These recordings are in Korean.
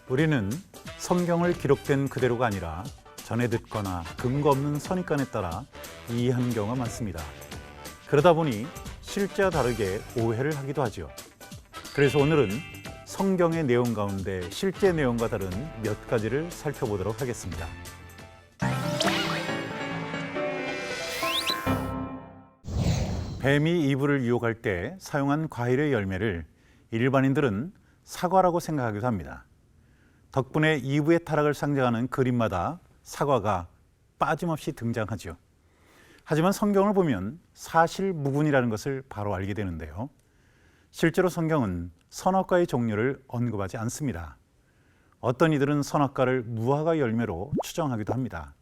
우리는 성경을 기록된 그대로가 아니라 전해 듣거나 근거 없는 선입관에 따라 이해하는 경우가 많습니다. 그러다 보니 실제와 다르게 오해를 하기도 하죠. 그래서 오늘은 성경의 내용 가운데 실제 내용과 다른 몇 가지를 살펴보도록 하겠습니다. 뱀이 이브를 유혹할 때 사용한 과일의 열매를 일반인들은 사과라고 생각하기도 합니다. 덕분에 이브의 타락을 상징하는 그림마다 사과가 빠짐없이 등장하죠. 하지만 성경을 보면 사실무근이라는 것을 바로 알게 되는데요. 실제로 성경은 선악과의 종류를 언급하지 않습니다. 어떤 이들은 선악과를 무화과 열매로 추정하기도 합니다.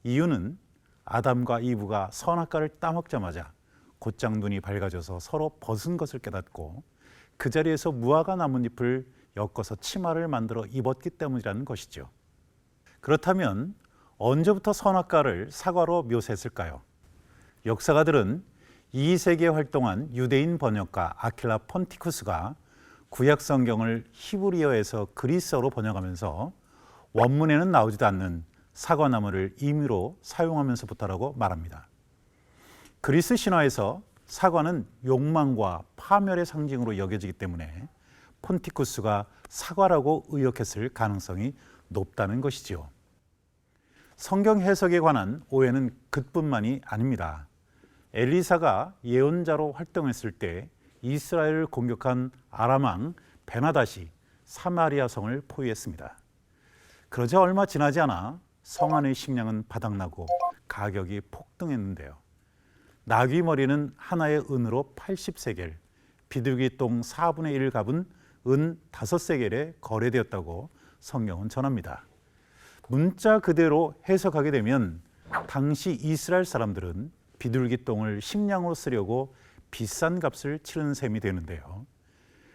이유는 아담과 이브가 선악과를 따먹자마자 곧장 눈이 밝아져서 서로 벗은 것을 깨닫고 그 자리에서 무화과 나뭇잎을 엮어서 치마를 만들어 입었기 때문이라는 것이죠. 그렇다면 언제부터 선악과를 사과로 묘사했을까요? 역사가들은 2세기에 활동한 유대인 번역가 아킬라 폰티쿠스가 구약 성경을 히브리어에서 그리스어로 번역하면서 원문에는 나오지도 않는 사과나무를 임의로 사용하면서부터라고 말합니다. 그리스 신화에서 사과는 욕망과 파멸의 상징으로 여겨지기 때문에 폰티쿠스가 사과라고 의역했을 가능성이 높다는 것이지요. 성경 해석에 관한 오해는 그뿐만이 아닙니다. 엘리사가 예언자로 활동했을 때 이스라엘을 공격한 아람 왕 베나닷이 사마리아 성을 포위했습니다. 그러자 얼마 지나지 않아 성 안의 식량은 바닥나고 가격이 폭등했는데요. 나귀 머리는 하나의 은으로 80세겔, 비둘기 똥 4분의 1 값은 은 5세겔에 거래되었다고 성경은 전합니다. 문자 그대로 해석하게 되면 당시 이스라엘 사람들은 비둘기 똥을 식량으로 쓰려고 비싼 값을 치른 셈이 되는데요.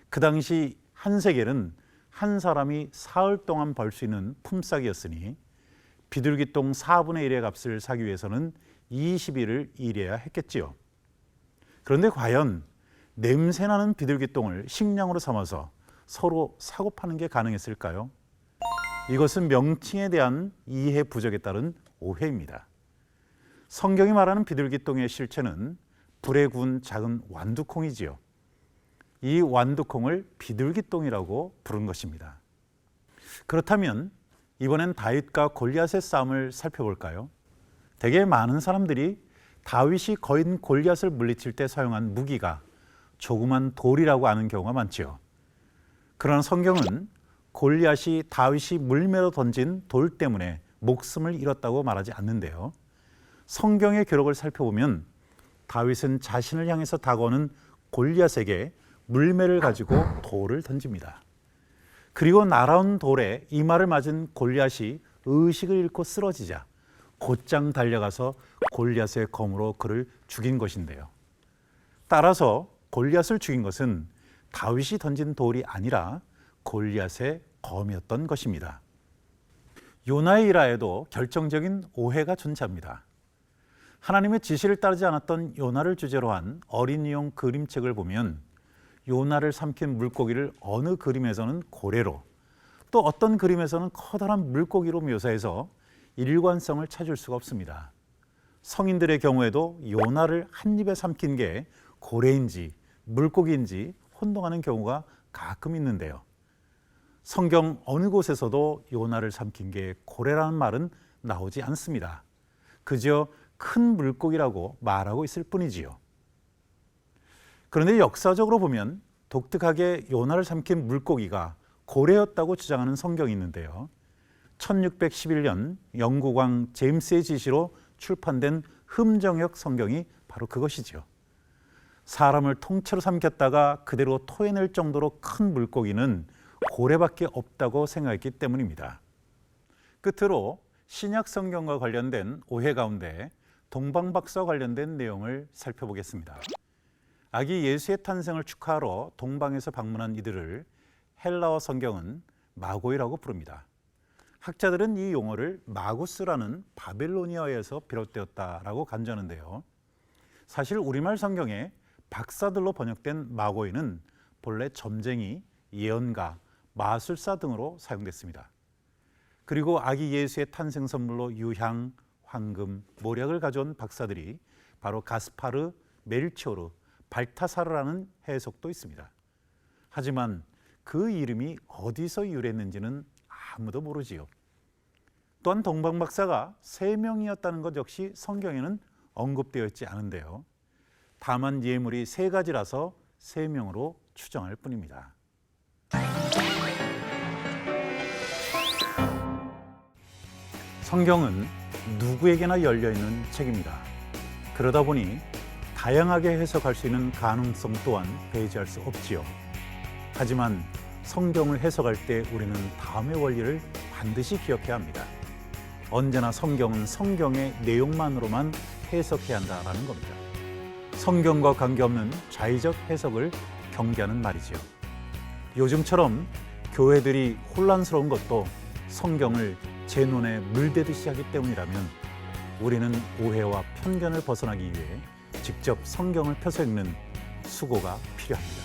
그 당시 한 세겔은 한 사람이 사흘 동안 벌 수 있는 품삯이었으니 비둘기 똥 4분의 1의 값을 사기 위해서는 20일을 일해야 했겠지요. 그런데 과연 냄새나는 비둘기 똥을 식량으로 삼아서 서로 사고 파는 게 가능했을까요? 이것은 명칭에 대한 이해 부족에 따른 오해입니다. 성경이 말하는 비둘기똥의 실체는 불에 구운 작은 완두콩이지요. 이 완두콩을 비둘기똥이라고 부른 것입니다. 그렇다면 이번엔 다윗과 골리앗의 싸움을 살펴볼까요? 되게 많은 사람들이 다윗이 거인 골리앗을 물리칠 때 사용한 무기가 조그만 돌이라고 아는 경우가 많지요. 그러나 성경은 골리앗이 다윗이 물매로 던진 돌 때문에 목숨을 잃었다고 말하지 않는데요. 성경의 기록을 살펴보면 다윗은 자신을 향해서 다가오는 골리앗에게 물매를 가지고 돌을 던집니다. 그리고 날아온 돌에 이마를 맞은 골리앗이 의식을 잃고 쓰러지자 곧장 달려가서 골리앗의 검으로 그를 죽인 것인데요. 따라서 골리앗을 죽인 것은 다윗이 던진 돌이 아니라 골리앗의 검이었던 것입니다. 요나의 일화에도 결정적인 오해가 존재합니다. 하나님의 지시를 따르지 않았던 요나를 주제로 한 어린이용 그림책을 보면 요나를 삼킨 물고기를 어느 그림에서는 고래로, 또 어떤 그림에서는 커다란 물고기로 묘사해서 일관성을 찾을 수가 없습니다. 성인들의 경우에도 요나를 한 입에 삼킨 게 고래인지 물고기인지 혼동하는 경우가 가끔 있는데요. 성경 어느 곳에서도 요나를 삼킨 게 고래라는 말은 나오지 않습니다. 그저 큰 물고기라고 말하고 있을 뿐이지요. 그런데 역사적으로 보면 독특하게 요나를 삼킨 물고기가 고래였다고 주장하는 성경이 있는데요. 1611년 영국 왕 제임스의 지시로 출판된 흠정역 성경이 바로 그것이죠. 사람을 통째로 삼켰다가 그대로 토해낼 정도로 큰 물고기는 고래밖에 없다고 생각했기 때문입니다. 끝으로 신약 성경과 관련된 오해 가운데 동방박사와 관련된 내용을 살펴보겠습니다. 아기 예수의 탄생을 축하하러 동방에서 방문한 이들을 헬라어 성경은 마고이라고 부릅니다. 학자들은 이 용어를 마구스라는 바벨로니아어에서 비롯되었다라고 간주하는데요. 사실 우리말 성경에 박사들로 번역된 마고이는 본래 점쟁이, 예언가, 마술사 등으로 사용됐습니다. 그리고 아기 예수의 탄생 선물로 유향, 황금, 모략을 가져온 박사들이 바로 가스파르, 멜치오르, 발타사르라는 해석도 있습니다. 하지만 그 이름이 어디서 유래했는지는 아무도 모르지요. 또한 동방 박사가 3명이었다는 것 역시 성경에는 언급되어 있지 않은데요. 다만 예물이 3가지라서 3명으로 추정할 뿐입니다. 성경은 누구에게나 열려있는 책입니다. 그러다 보니 다양하게 해석할 수 있는 가능성 또한 배제할 수 없지요. 하지만 성경을 해석할 때 우리는 다음의 원리를 반드시 기억해야 합니다. 언제나 성경은 성경의 내용만으로만 해석해야 한다는 겁니다. 성경과 관계없는 자의적 해석을 경계하는 말이지요. 요즘처럼 교회들이 혼란스러운 것도 성경을 제 눈에 물대듯이 하기 때문이라면 우리는 오해와 편견을 벗어나기 위해 직접 성경을 펴서 읽는 수고가 필요합니다.